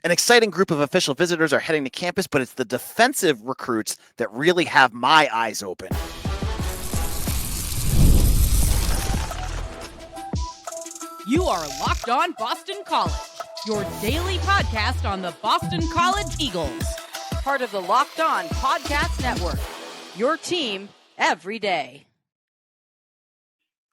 An exciting group of official visitors are heading to campus, but it's the defensive recruits that really have my eyes open. You are Locked On Boston College, your daily podcast on the Boston College Eagles. Part of the Locked On Podcast Network, your team every day.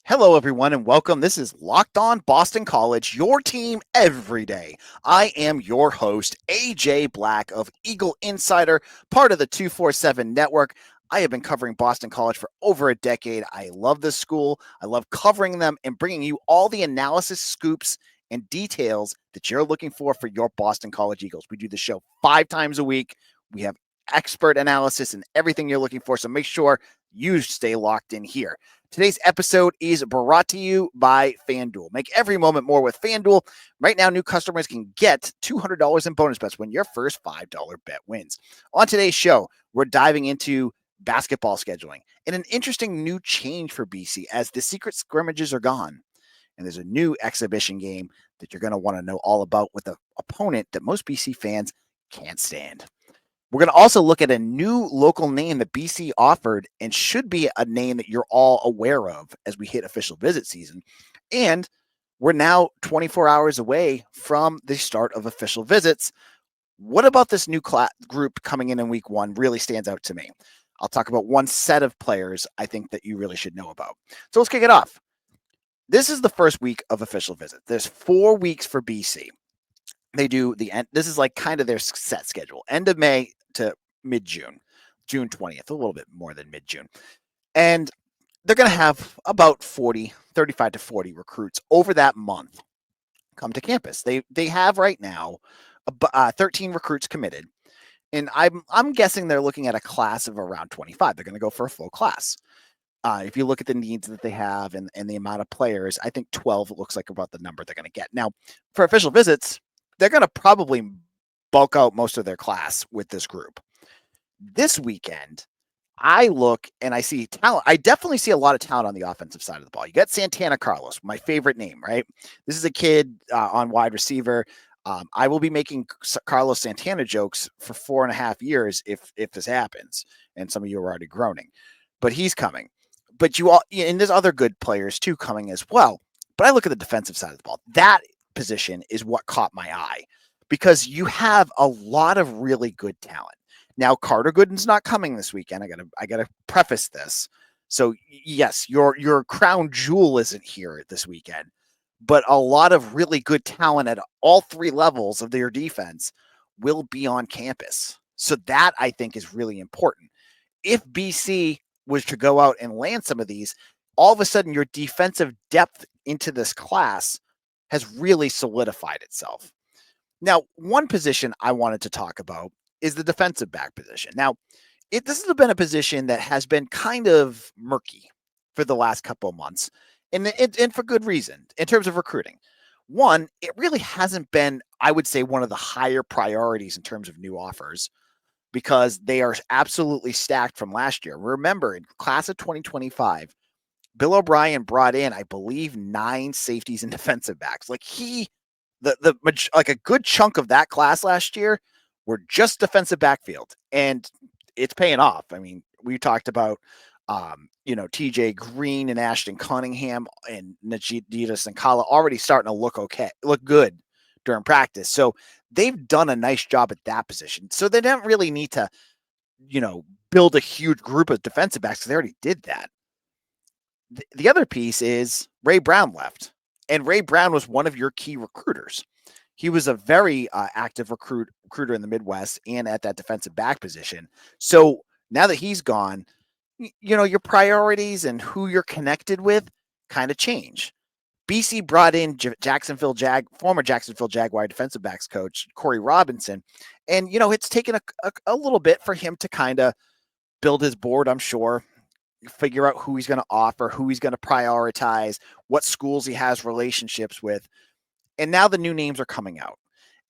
Hello, everyone, and welcome. This is Locked On Boston College, your team every day. I am your host, AJ Black of Eagle Insider, part of the 247 Network. I have been covering Boston College for over a decade. I love this school. I love covering them and bringing you all the analysis, scoops, and details that you're looking for your Boston College Eagles. We do the show 5 times a week. We have expert analysis and everything you're looking for, so make sure you stay locked in here. Today's episode is brought to you by FanDuel. Make every moment more with FanDuel. Right now, new customers can get $200 in bonus bets when your first $5 bet wins. On today's show, we're diving into basketball scheduling and an interesting new change for BC as the secret scrimmages are gone. And there's a new exhibition game that you're going to want to know all about with an opponent that most BC fans can't stand. We're going to also look at a new local name that BC offered and should be a name that you're all aware of as we hit official visit season. And we're now 24 hours away from the start of official visits. What about this new group coming in week 1 really stands out to me? I'll talk about one set of players I think that you really should know about. So let's kick it off. This is the first week of official visit. There's 4 weeks for BC. They do the end. This is like kind of their set schedule. End of May to mid-June, June 20th, a little bit more than mid-June. And they're going to have about 35 to 40 recruits over that month come to campus. They have right now 13 recruits committed. And I'm guessing they're looking at a class of around 25. They're going to go for a full class. If you look at the needs that they have and the amount of players, I think 12 looks like about the number they're going to get. Now, for official visits, they're going to probably bulk out most of their class with this group. This weekend, I look and I see talent. I definitely see a lot of talent on the offensive side of the ball. You got Santana Carlos, my favorite name, right? This is a kid on wide receiver. I will be making Carlos Santana jokes for 4.5 years if this happens. And some of you are already groaning, but he's coming. But and there's other good players too coming as well. But I look at the defensive side of the ball. That position is what caught my eye because you have a lot of really good talent. Now, Carter Gooden's not coming this weekend. I gotta preface this. So yes, your crown jewel isn't here this weekend, but a lot of really good talent at all 3 levels of their defense will be on campus. So that I think is really important. If BC was to go out and land some of these, all of a sudden your defensive depth into this class has really solidified itself. Now, one position I wanted to talk about is the defensive back position. Now, this has been a position that has been kind of murky for the last couple of months, and for good reason in terms of recruiting. One, it really hasn't been, I would say, one of the higher priorities in terms of new offers because they are absolutely stacked from last year. Remember, in class of 2025, Bill O'Brien brought in, I believe, 9 safeties and defensive backs. Like a good chunk of that class last year were just defensive backfield, and it's paying off. I mean, we talked about, TJ Green and Ashton Cunningham and Najidas and Kala already starting to look good during practice. So they've done a nice job at that position. So they don't really need to, build a huge group of defensive backs because they already did that. The other piece is Ray Brown left, and Ray Brown was one of your key recruiters. He was a very active recruiter in the Midwest and at that defensive back position. So now that he's gone, your priorities and who you're connected with kind of change. BC brought in former Jacksonville Jaguar defensive backs coach, Corey Robinson. And, it's taken a little bit for him to kind of build his board, I'm sure, figure out who he's going to offer, who he's going to prioritize, what schools he has relationships with. And now the new names are coming out.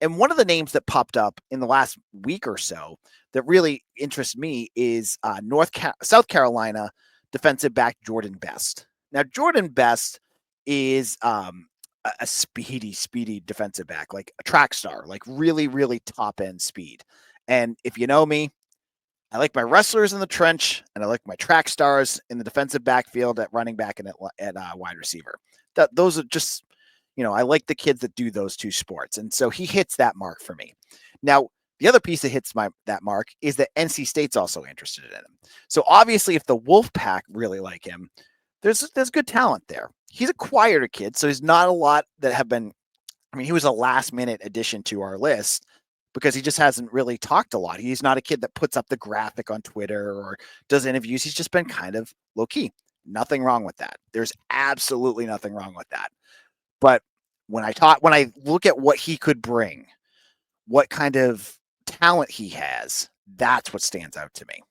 And one of the names that popped up in the last week or so that really interests me is South Carolina defensive back Jordan Best. Now, Jordan Best is a speedy defensive back, like a track star, like really top end speed. And if you know me, I like my wrestlers in the trench, and I like my track stars in the defensive backfield at running back and at wide receiver. Those are just, I like the kids that do those two sports, and so he hits that mark for me. Now, the other piece that hits that mark is that NC State's also interested in him. So obviously, if the Wolfpack really like him, there's good talent there. He's a quieter kid, so he's not a lot that have been. I mean, he was a last minute addition to our list because he just hasn't really talked a lot. He's not a kid that puts up the graphic on Twitter or does interviews. He's just been kind of low key. Nothing wrong with that. There's absolutely nothing wrong with that. But when I look at what he could bring, what kind of talent he has, that's what stands out to me.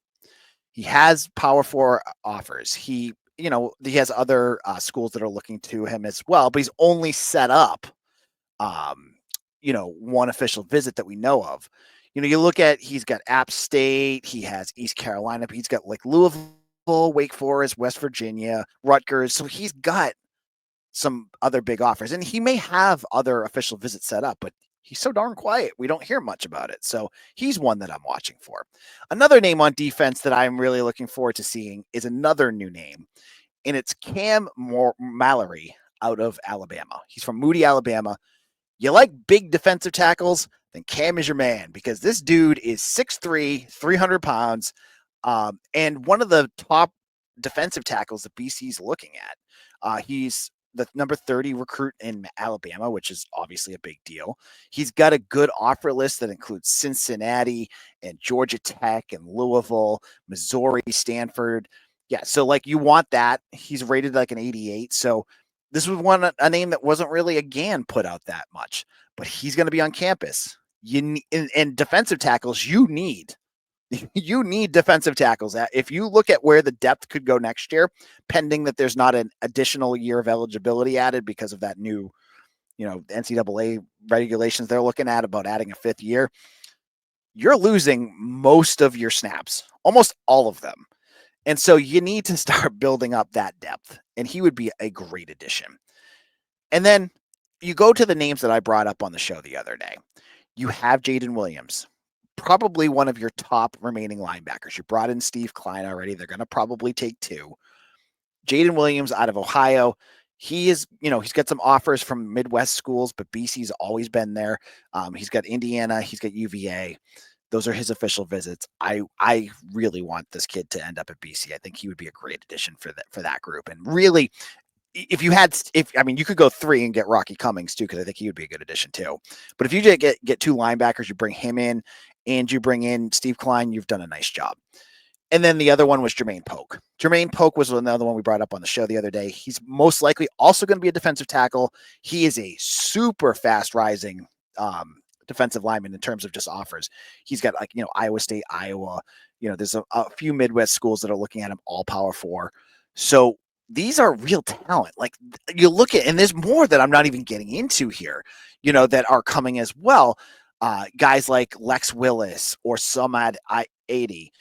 He has Power 4 offers. He has other schools that are looking to him as well, but he's only set up one official visit that we know of. You look at, he's got App State, he has East Carolina, he's got like Louisville, Wake Forest, West Virginia, Rutgers. So he's got some other big offers, and he may have other official visits set up, but he's so darn quiet. We don't hear much about it. So he's one that I'm watching for. Another name on defense that I'm really looking forward to seeing is another new name, and it's Mallory out of Alabama. He's from Moody, Alabama. You like big defensive tackles, then Cam is your man, because this dude is 6'3", 300 pounds, and one of the top defensive tackles that BC's looking at. He's the number 30 recruit in Alabama, which is obviously a big deal. He's got a good offer list that includes Cincinnati and Georgia Tech and Louisville, Missouri, Stanford. Yeah, so like you want that. He's rated like an 88, so this was a name that wasn't really, again, put out that much, but he's going to be on campus. And defensive tackles, you need defensive tackles. If you look at where the depth could go next year, pending that there's not an additional year of eligibility added because of that new, NCAA regulations they're looking at about adding a fifth year, you're losing most of your snaps, almost all of them. And so you need to start building up that depth, and he would be a great addition. And then you go to the names that I brought up on the show the other day. You have Jaden Williams, probably one of your top remaining linebackers. You brought in Steve Klein already. They're going to probably take two. Jaden Williams out of Ohio. He is, he's got some offers from Midwest schools, but BC's always been there. He's got Indiana. He's got UVA. Those are his official visits. I really want this kid to end up at BC. I think he would be a great addition for that group. And really, you could go 3 and get Rocky Cummings too, because I think he would be a good addition too. But if you get 2 linebackers, you bring him in, and you bring in Steve Klein, you've done a nice job. And then the other one was Jermaine Polk. Jermaine Polk was another one we brought up on the show the other day. He's most likely also going to be a defensive tackle. He is a super fast rising defensive lineman in terms of just offers. He's got Iowa State, Iowa, there's a few Midwest schools that are looking at him, all Power 4. So these are real talent. Like you look at, and there's more that I'm not even getting into here, that are coming as well. Guys like Lex Willis or Samad 80,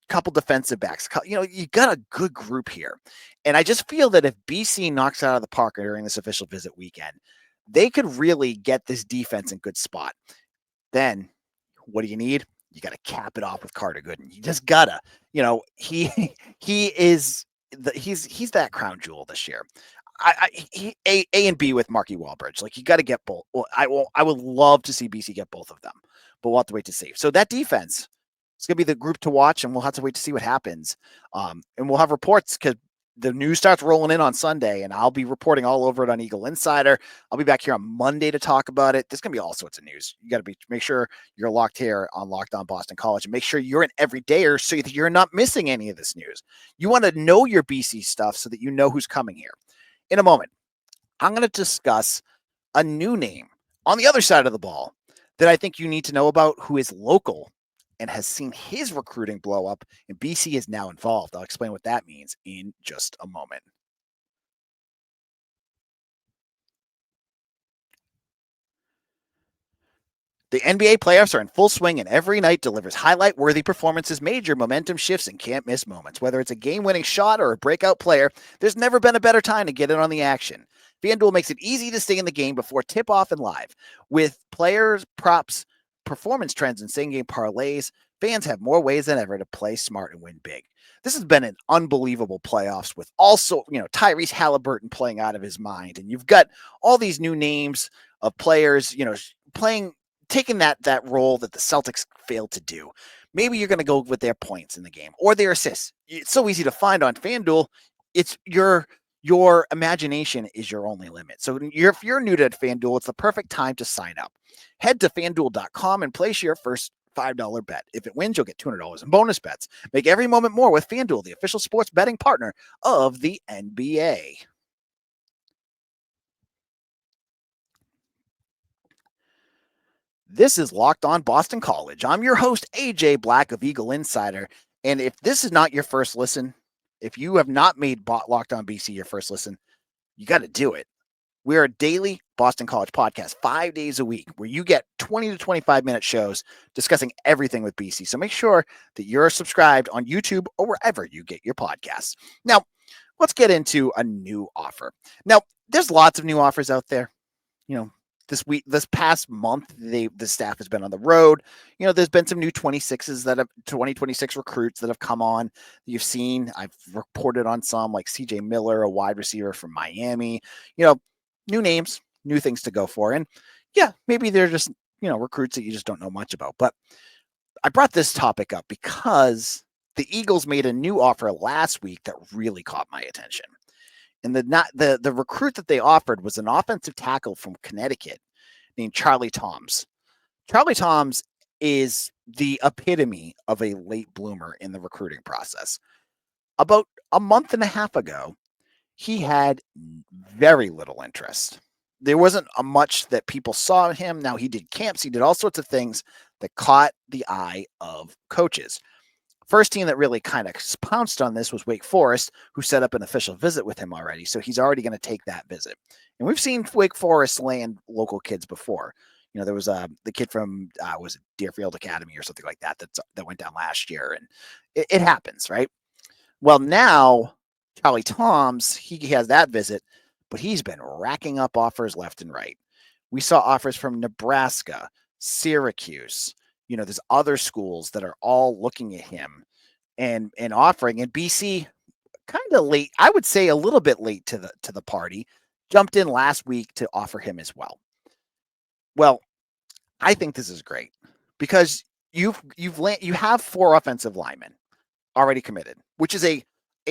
couple defensive backs, you got a good group here. And I just feel that if BC knocks it out of the park during this official visit weekend, they could really get this defense in good spot. Then what do you need? You got to cap it off with Carter Gooden. You just gotta, he's that crown jewel this year. A and B with Marky Walbridge. Like you got to get both. Well, I would love to see BC get both of them, but we'll have to wait to see. So that defense, it's going to be the group to watch, and we'll have to wait to see what happens. And we'll have reports because the news starts rolling in on Sunday, and I'll be reporting all over it on Eagle Insider. I'll be back here on Monday to talk about it. There's going to be all sorts of news. You got to make sure you're locked here on Locked On Boston College, and make sure you're an everydayer so that you're not missing any of this news. You want to know your BC stuff so that you know who's coming here. In a moment, I'm going to discuss a new name on the other side of the ball that I think you need to know about, who is local and has seen his recruiting blow up, and BC is now involved. I'll explain what that means in just a moment. The NBA playoffs are in full swing, and every night delivers highlight-worthy performances, major momentum shifts, and can't-miss moments. Whether it's a game-winning shot or a breakout player, there's never been a better time to get in on the action. FanDuel makes it easy to stay in the game before tip-off and live. With players, props, performance trends, and same-game parlays, fans have more ways than ever to play smart and win big. This has been an unbelievable playoffs with also, Tyrese Halliburton playing out of his mind. And you've got all these new names of players, taking that role that the Celtics failed to do. Maybe you're going to go with their points in the game or their assists. It's so easy to find on FanDuel. It's your imagination is your only limit. So if you're new to FanDuel, it's the perfect time to sign up. Head to FanDuel.com and place your first $5 bet. If it wins, you'll get $200 in bonus bets. Make every moment more with FanDuel, the official sports betting partner of the NBA. This is Locked On Boston College. I'm your host, AJ Black of Eagle Insider. And if this is not your first listen, if you have not made Locked On BC your first listen, you got to do it. We're a daily Boston College podcast, 5 days a week, where you get 20 to 25-minute shows discussing everything with BC. So make sure that you're subscribed on YouTube or wherever you get your podcasts. Now, let's get into a new offer. Now, there's lots of new offers out there. This past month, the staff has been on the road. There's been some new 2026 recruits that have come on. You've seen, I've reported on some like CJ Miller, a wide receiver from Miami. New names, new things to go for. And yeah, maybe they're just, recruits that you just don't know much about. But I brought this topic up because the Eagles made a new offer last week that really caught my attention. And the recruit that they offered was an offensive tackle from Connecticut named Charlie Toms. Charlie Toms is the epitome of a late bloomer in the recruiting process. About a month and a half ago, he had very little interest. There wasn't much that people saw in him. Now, he did camps. He did all sorts of things that caught the eye of coaches. First team that really kind of pounced on this was Wake Forest, who set up an official visit with him already. So he's already going to take that visit. And we've seen Wake Forest land local kids before. There was the kid from was it Deerfield Academy or something like that that went down last year, and it happens, right? Well, now Charlie Toms, he has that visit, but he's been racking up offers left and right. We saw offers from Nebraska, Syracuse. There's other schools that are all looking at him and offering. And BC, kind of late, I would say a little bit late to the party, jumped in last week to offer him as well. Well, I think this is great because you have 4 offensive linemen already committed, which is a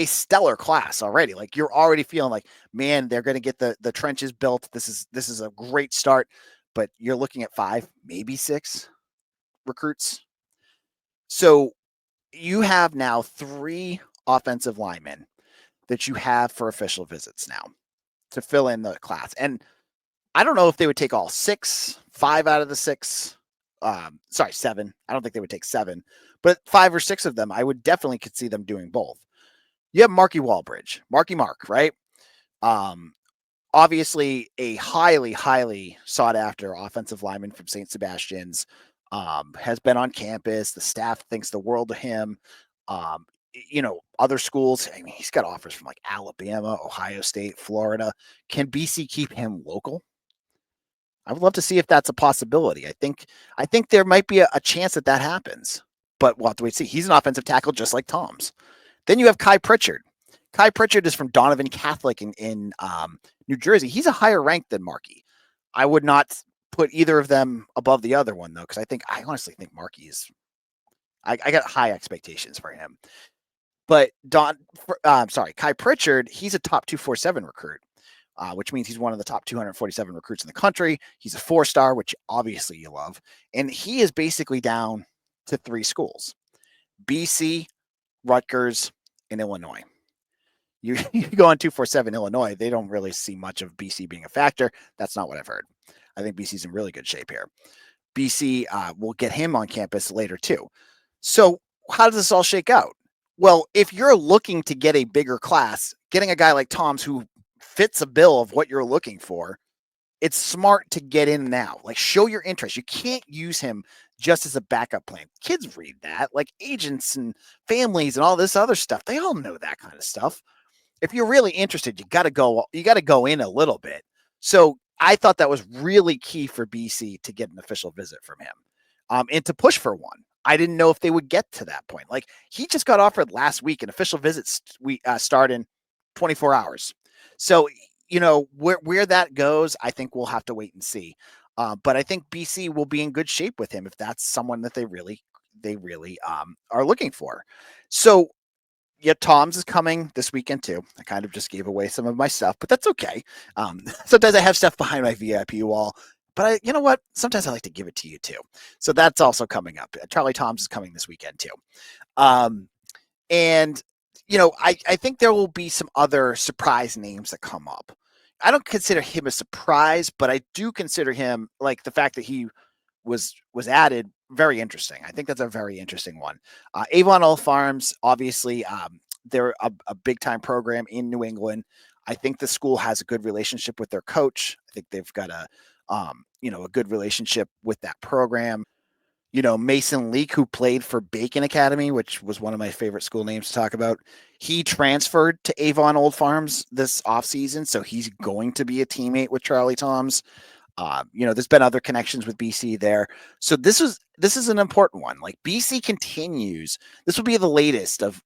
stellar class already. Like, you're already feeling like, man, they're going to get the trenches built. This is a great start, but you're looking at 5, maybe 6 recruits. So you have now 3 offensive linemen that you have for official visits now to fill in the class. And I don't know if they would take all 6, 5 out of the 6. 7. I don't think they would take 7, but 5 or 6 of them, I would definitely could see them doing both. You have Marky Walbridge, Marky Mark, right? Obviously a highly, highly sought after offensive lineman from St. Sebastian's. Has been on campus. The staff thinks the world of him. Other schools, I mean, he's got offers from like Alabama, Ohio State, Florida. Can BC keep him local? I would love to see if that's a possibility. I think there might be a chance that happens, but we'll have to wait and see. He's an offensive tackle just like Tom's. Then you have Kai Pritchard. Kai Pritchard is from Donovan Catholic in New Jersey. He's a higher rank than Markey. I would not put either of them above the other one, though, because I honestly think Markey is. I got high expectations for him. But Kai Pritchard, he's a top 247 recruit, which means he's one of the top 247 recruits in the country. He's a 4-star, which obviously you love. And he is basically down to 3 schools: BC, Rutgers, and Illinois. You go on 247 Illinois, they don't really see much of BC being a factor. That's not what I've heard. I think BC's in really good shape here. BC will get him on campus later too. So how does this all shake out? Well, if you're looking to get a bigger class, getting a guy like Tom's who fits a bill of what you're looking for, it's smart to get in now. Like, show your interest. You can't use him just as a backup plan. Kids read that, like agents and families and all this other stuff. They all know that kind of stuff. if you're really interested, you got to go in a little bit. So I thought that was really key for BC to get an official visit from him, and to push for one. I didn't know if they would get to that point. Like, he just got offered last week, and official visits we start in 24 hours. So where that goes, I think we'll have to wait and see. But I think BC will be in good shape with him if that's someone that they really are looking for. So yeah, Tom's is coming this weekend too. I kind of just gave away some of my stuff, but that's okay. Sometimes I have stuff behind my VIP wall, but you know what? Sometimes I like to give it to you too. So that's also coming up. Charlie Tom's is coming this weekend too. Um, and I think there will be some other surprise names that come up. I don't consider him a surprise, but I do consider him, like, the fact that he was added, very interesting. I think that's a very interesting one. Avon Oil Farms, obviously, they're a big time program in New England. I think the school has a good relationship with their coach. I think they've got a good relationship with that program. Mason Leak, who played for Bacon Academy, which was one of my favorite school names to talk about, he transferred to Avon Old Farms this offseason, so he's going to be a teammate with Charlie Toms. There's been other connections with BC there. So this is an important one. Like, BC continues. This will be the latest of,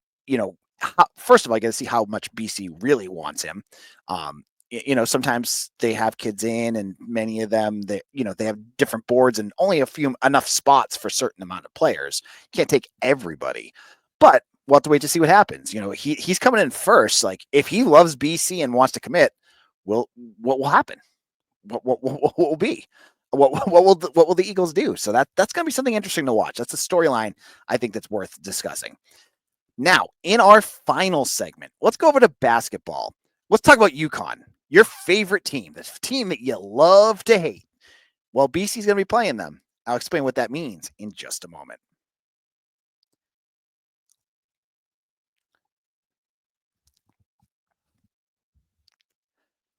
first of all, I got to see how much BC really wants him. Sometimes they have kids in, and many of them, they have different boards and only enough spots for a certain amount of players. You can't take everybody, but we'll have to wait to see what happens. He's coming in first. Like, if he loves BC and wants to commit, what will happen? What will be? What will the Eagles do? So that's going to be something interesting to watch. That's a storyline I think that's worth discussing. Now, in our final segment, let's go over to basketball. Let's talk about UConn, your favorite team, the team that you love to hate. Well, BC's going to be playing them. I'll explain what that means in just a moment.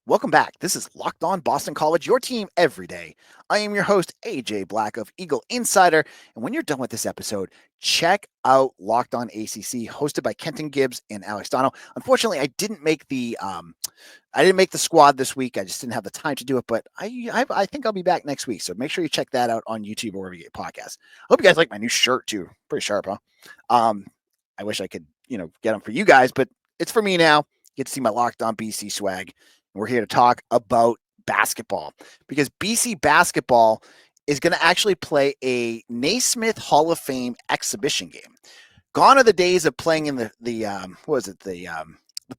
Welcome back. This is Locked On Boston College, your team every day. I am your host, AJ Black of Eagle Insider. And when you're done with this episode, check out Locked On ACC, hosted by Kenton Gibbs and Alex Dono. Unfortunately, I didn't make the squad this week. I just didn't have the time to do it, but I think I'll be back next week. So make sure you check that out on YouTube or wherever you get podcasts. I hope you guys like my new shirt too. Pretty sharp, huh? I wish I could, get them for you guys, but it's for me now. You get to see my Locked On BC swag. We're here to talk about basketball, because BC basketball is going to actually play a Naismith Hall of Fame exhibition game. Gone are the days of playing in the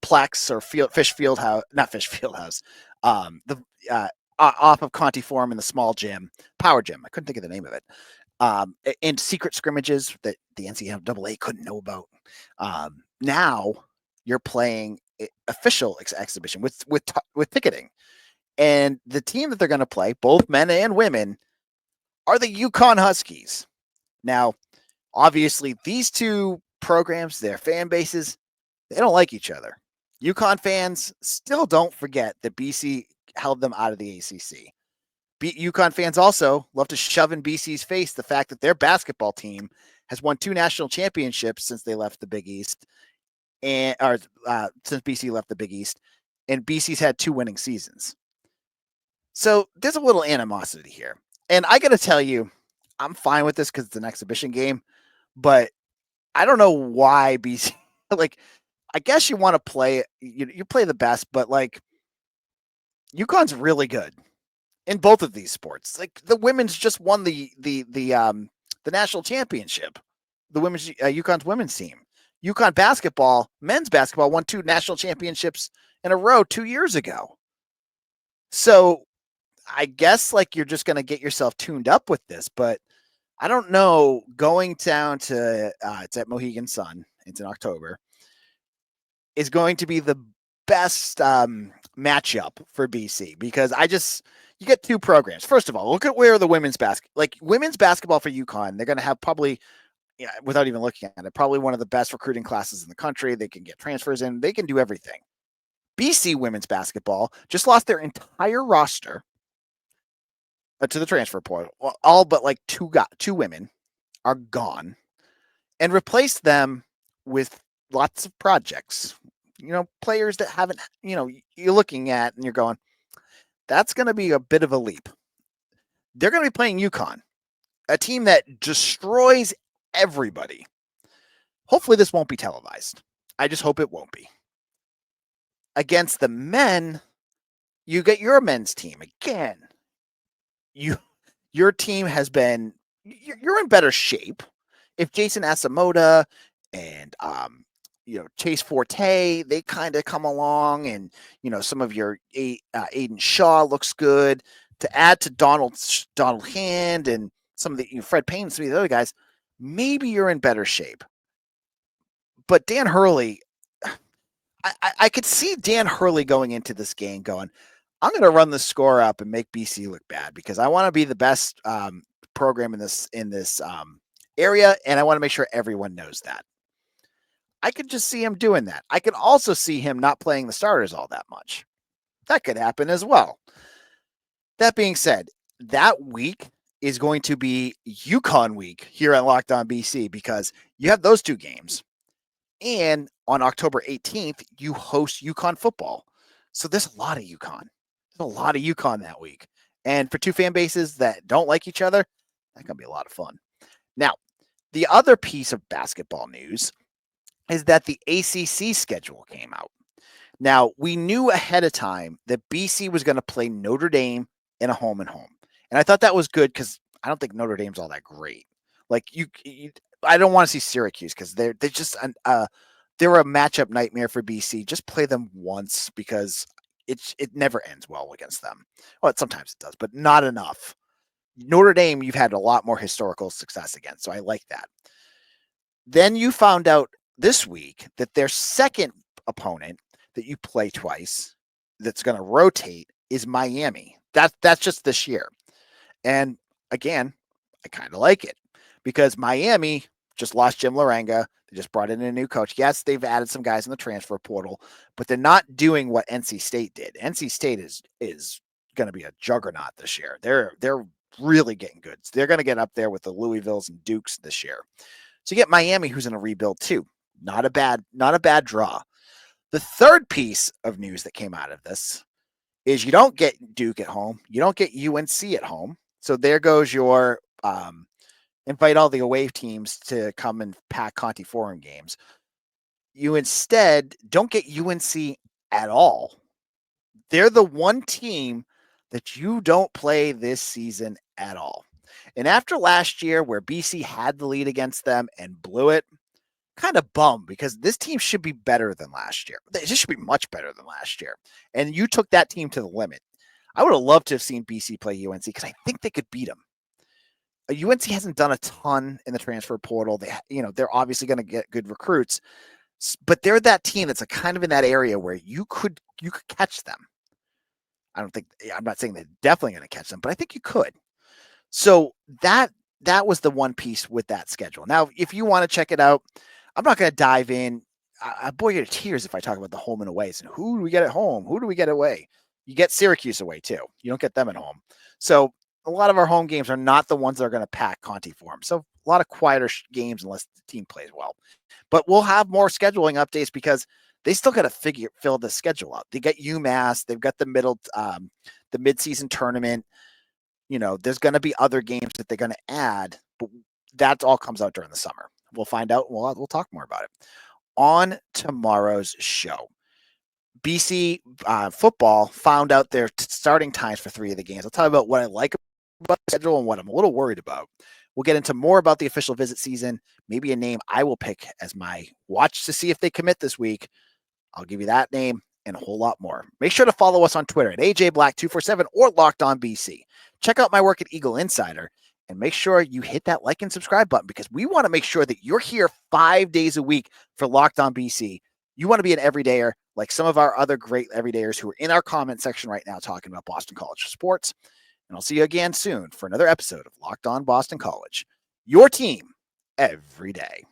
Plex or Fish Field House, not Fish Field House, off of Conti Forum in the small gym, Power Gym. I couldn't think of the name of it. And secret scrimmages that the NCAA couldn't know about. Now you're playing official exhibition with ticketing, and the team that they're going to play, both men and women, are the UConn Huskies. Now, obviously, these two programs, their fan bases, they don't like each other. UConn fans still don't forget that BC held them out of the ACC. UConn fans also love to shove in BC's face the fact that their basketball team has won 2 national championships since they left the Big East, since BC left the Big East, and BC's had 2 winning seasons. So there's a little animosity here. And I got to tell you, I'm fine with this because it's an exhibition game, but I don't know why BC, like, I guess you want to play, you play the best, but like, UConn's really good in both of these sports. Like, the women's just won the national championship. The UConn's women's team. UConn basketball, men's basketball, won 2 national championships in a row 2 years ago. So I guess, like, you're just going to get yourself tuned up with this, but I don't know. Going down to it's at Mohegan Sun. It's in October. Is going to be the best matchup for BC, because you get 2 programs. First of all, look at where the women's basketball for UConn. They're going to have probably, without even looking at it, probably one of the best recruiting classes in the country. They can get transfers in. They can do everything. BC women's basketball just lost their entire roster to the transfer portal. Well, all but like 2 women are gone, and replaced them with lots of projects. players that haven't, you're looking at and you're going, that's going to be a bit of a leap. They're going to be playing UConn, a team that destroys everybody. Hopefully this won't be televised. I just hope it won't be. Against the men, you get your men's team again. Your team has been, you're in better shape. If Jason Asamoah and Chase Forte, they kind of come along, and some of your Aiden Shaw looks good. To add to Donald Hand and some of the Fred Payne and some of the other guys, maybe you're in better shape. But Dan Hurley, I could see Dan Hurley going into this game going, I'm going to run the score up and make BC look bad because I want to be the best program in this area, and I want to make sure everyone knows that. I could just see him doing that. I could also see him not playing the starters all that much. That could happen as well. That being said, that week is going to be UConn week here at Locked On BC because you have those two games. And on October 18th, you host UConn football. So there's a lot of UConn. There's a lot of UConn that week. And for two fan bases that don't like each other, that's going to be a lot of fun. Now, the other piece of basketball news is that the ACC schedule came out. Now, we knew ahead of time that BC was going to play Notre Dame in a home and home. And I thought that was good because I don't think Notre Dame's all that great. Like I don't want to see Syracuse because they're just they're a matchup nightmare for BC. Just play them once because it never ends well against them. Well, sometimes it does, but not enough. Notre Dame, you've had a lot more historical success against, so I like that. Then you found out this week that their second opponent that you play twice, that's going to rotate, is Miami. That's just this year, and again, I kind of like it because Miami just lost Jim Laranga. They just brought in a new coach. Yes, they've added some guys in the transfer portal, but they're not doing what NC State did. NC State is going to be a juggernaut this year. They're really getting good. So they're going to get up there with the Louisvilles and Dukes this year. So you get Miami, who's in a rebuild too. Not a bad draw. The third piece of news that came out of this is you don't get Duke at home. You don't get UNC at home. So there goes your invite all the away teams to come and pack Conti Forum games. You instead don't get UNC at all. They're the one team that you don't play this season at all. And after last year where BC had the lead against them and blew it, kind of bummed because this team should be better than last year. They just should be much better than last year. And you took that team to the limit. I would have loved to have seen BC play UNC because I think they could beat them. UNC hasn't done a ton in the transfer portal. They're obviously going to get good recruits, but they're that team that's kind of in that area where you could catch them. I'm not saying they're definitely going to catch them, but I think you could. So that was the one piece with that schedule. Now, if you want to check it out, I'm not going to dive in. I bore you to tears if I talk about the home and aways and who do we get at home? Who do we get away? You get Syracuse away too. You don't get them at home. So a lot of our home games are not the ones that are going to pack Conti Forum. So a lot of quieter games unless the team plays well. But we'll have more scheduling updates because they still got to fill the schedule out. They got UMass. They've got the midseason tournament. There's going to be other games that they're going to add, but that all comes out during the summer. We'll find out. We'll talk more about it on tomorrow's show. BC football found out their starting times for 3 of the games. I'll tell you about what I like about the schedule and what I'm a little worried about. We'll get into more about the official visit season, maybe a name I will pick as my watch to see if they commit this week. I'll give you that name and a whole lot more. Make sure to follow us on Twitter at AJBlack247 or Locked On BC. Check out my work at Eagle Insider and make sure you hit that like and subscribe button because we want to make sure that you're here 5 days a week for Locked On BC. You want to be an everydayer like some of our other great everydayers who are in our comment section right now talking about Boston College sports. And I'll see you again soon for another episode of Locked On Boston College, your team every day.